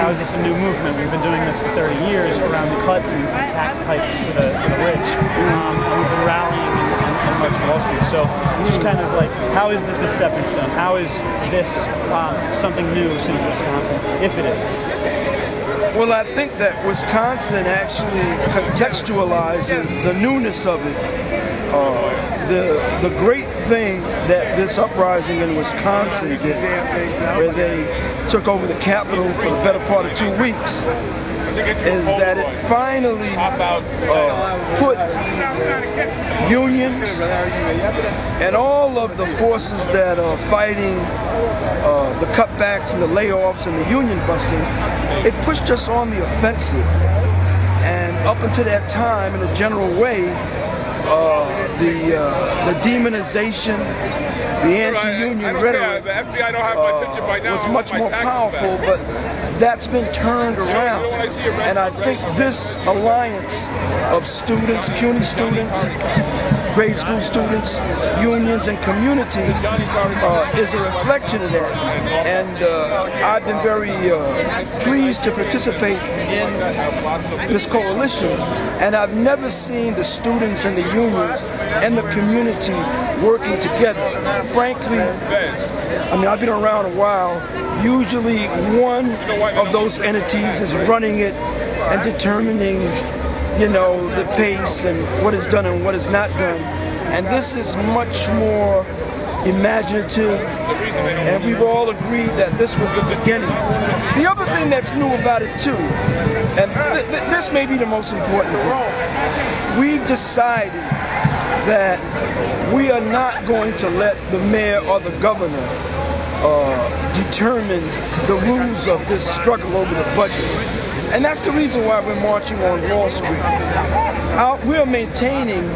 how is this a new movement? We've been doing this for 30 years around the cuts and tax hikes for the rich. And we've been rallying and marching Wall Street. So just kind of like, how is this a stepping stone? How is this something new since Wisconsin, if it is? Well, I think that Wisconsin actually contextualizes the newness of it. The great thing that this uprising in Wisconsin did, where they took over the Capitol for the better part of 2 weeks, is that it finally put unions and all of the forces that are fighting the cutbacks and the layoffs and the union busting, it pushed us on the offensive. And up until that time, in a general way, the demonization, the anti-union rhetoric was much more powerful, but that's been turned around. And I think this alliance of students, CUNY students, grade school students, unions, and community is a reflection of that. And I've been very pleased to participate in this coalition, and I've never seen the students and the unions and the community working together. Frankly, I mean, I've been around a while. Usually one of those entities is running it and determining, you know, the pace and what is done and what is not done. And this is much more imaginative, and we've all agreed that this was the beginning. The other thing that's new about it too, and this may be the most important thing, we've decided that we are not going to let the mayor or the governor determine the rules of this struggle over the budget. And that's the reason why we're marching on Wall Street. We're maintaining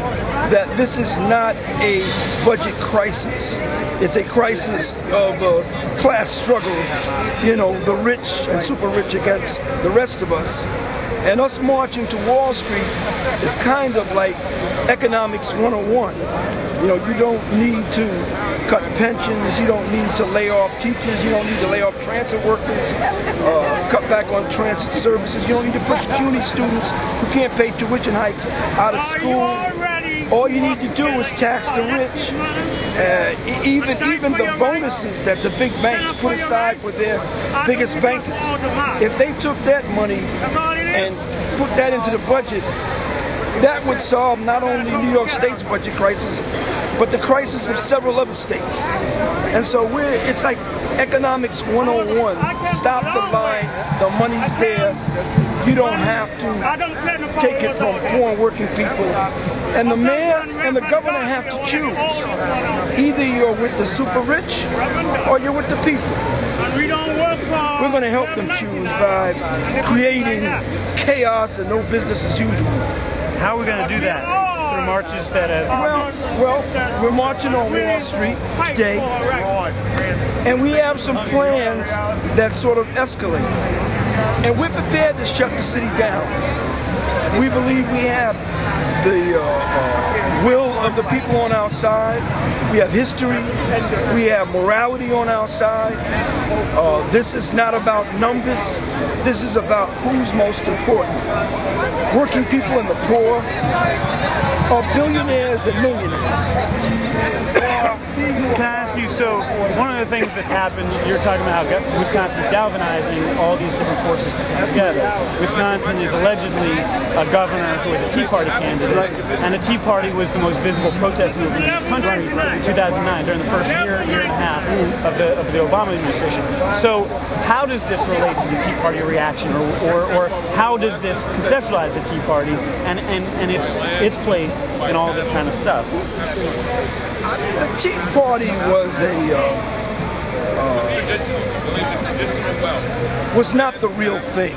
that this is not a budget crisis. It's a crisis of a class struggle, you know, the rich and super rich against the rest of us. And us marching to Wall Street is kind of like economics 101. You know, you don't need to cut pensions, you don't need to lay off teachers, you don't need to lay off transit workers, cut back on transit services, you don't need to push CUNY students who can't pay tuition hikes out of school. All you need to do is tax the rich. Even the bonuses that the big banks put aside for their biggest bankers, if they took that money and put that into the budget, that would solve not only New York State's budget crisis, but the crisis of several other states. And so it's like economics 101. Stop the line, the money's there. You don't have to take it from poor and working people. And the mayor and the governor have to choose. Either you're with the super rich or you're with the people. We're going to help them choose by creating chaos and no business as usual. How are we going to do that? Through marches that have... Well, we're marching on Wall Street today, and we have some plans that sort of escalate. And we're prepared to shut the city down. We believe we have the will of the people on our side. We have history. We have morality on our side. This is not about numbers. This is about who's most important. Working people and the poor, or billionaires and millionaires. Can I ask you, so one of the things that's happened, you're talking about how Wisconsin's galvanizing all these different forces to come together. Wisconsin is allegedly a governor who was a Tea Party candidate, and the Tea Party was the most visible protest movement in this country in 2009, during the first year and a half of the Obama administration. So how does this relate to the Tea Party reaction, or how does this conceptualize the Tea Party and its place in all this kind of stuff? The Tea Party was not the real thing.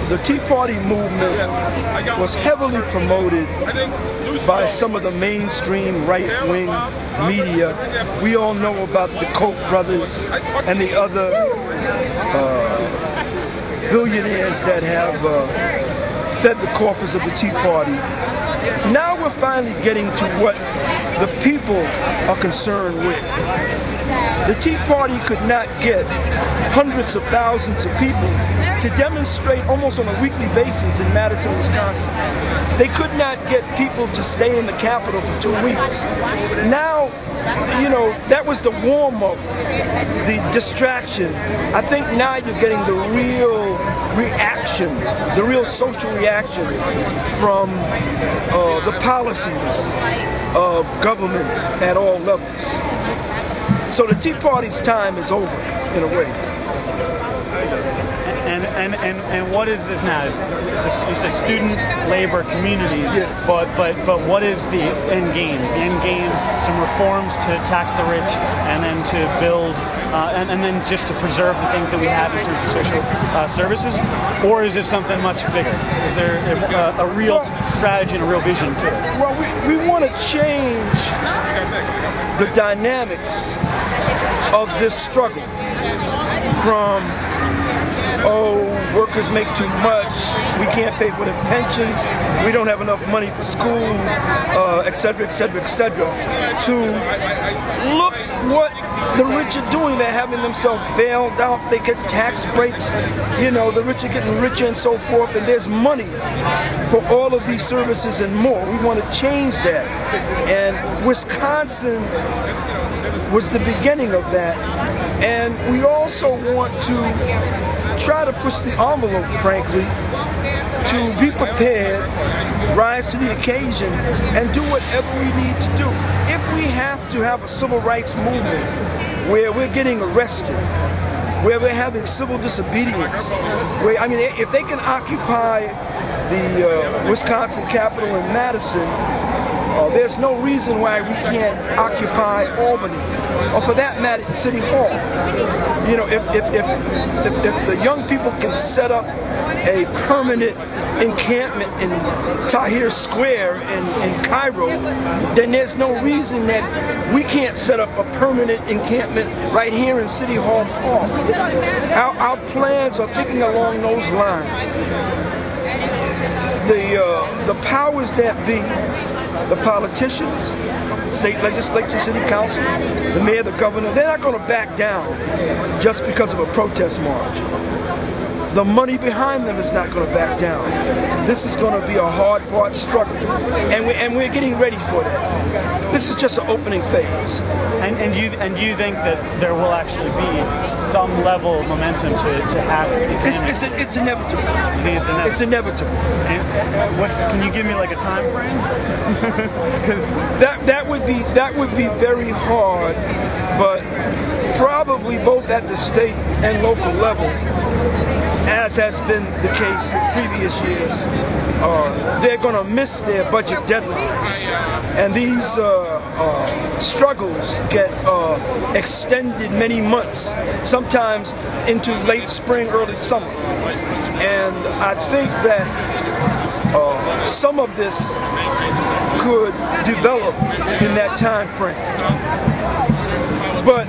The Tea Party movement was heavily promoted by some of the mainstream right-wing media. We all know about the Koch brothers and the other billionaires that have fed the coffers of the Tea Party. Now now we're finally getting to what the people are concerned with. The Tea Party could not get hundreds of thousands of people to demonstrate almost on a weekly basis in Madison, Wisconsin. They could not get people to stay in the Capitol for 2 weeks. Now, you know, that was the warm-up, the distraction. I think now you're getting the real reaction, the real social reaction from the policies of government at all levels. So the Tea Party's time is over, in a way. And what is this now? You say student, labor, communities, yes. but what is the end game? Is the end game some reforms to tax the rich and then to build, and then just to preserve the things that we have in terms of social services? Or is this something much bigger? Is there a real strategy and a real vision to it? Well, we want to change the dynamics of this struggle from, oh, workers make too much, we can't pay for their pensions, we don't have enough money for school, et cetera, et cetera, et cetera, to look what the rich are doing. They're having themselves bailed out, they get tax breaks, you know, the rich are getting richer and so forth, and there's money for all of these services and more. We want to change that. And Wisconsin was the beginning of that. And we also want to try to push the envelope, frankly, to be prepared, rise to the occasion, and do whatever we need to do. If we have to have a civil rights movement where we're getting arrested, where we're having civil disobedience, where, I mean, if they can occupy the Wisconsin Capitol in Madison, there's no reason why we can't occupy Albany, or for that matter, City Hall. You know, if the young people can set up a permanent encampment in Tahrir Square in Cairo, then there's no reason that we can't set up a permanent encampment right here in City Hall Park. Our plans are thinking along those lines. The powers that be, the politicians, state legislature, city council, the mayor, the governor, they're not going to back down just because of a protest march. The money behind them is not going to back down. This is going to be a hard-fought struggle, and we're getting ready for that. This is just an opening phase. And you think that there will actually be some level of momentum to have the It's inevitable. You think it's inevitable? It's inevitable. And can you give me like a time frame? Because that would be very hard, but probably both at the state and local level, as has been the case in previous years, they're going to miss their budget deadlines, and these struggles get extended many months, sometimes into late spring, early summer. And I think that some of this could develop in that time frame. But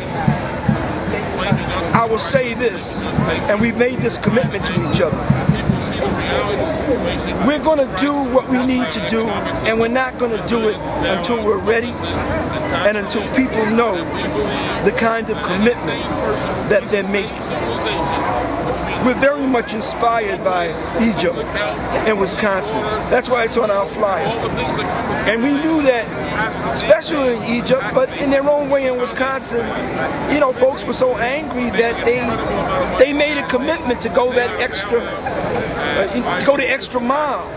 I will say this, and we've made this commitment to each other. We're going to do what we need to do, and we're not going to do it until we're ready and until people know the kind of commitment that they're making. We're very much inspired by Egypt and Wisconsin. That's why it's on our flyer. And we knew that, especially in Egypt, but in their own way in Wisconsin, you know, folks were so angry that they made a commitment to go that extra, to go the extra mile.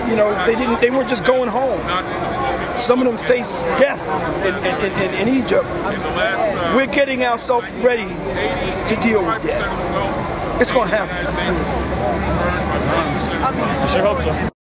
You know, they weren't just going home. Some of them faced death in Egypt. We're getting ourselves ready to deal with that. It's going to happen. I sure hope so.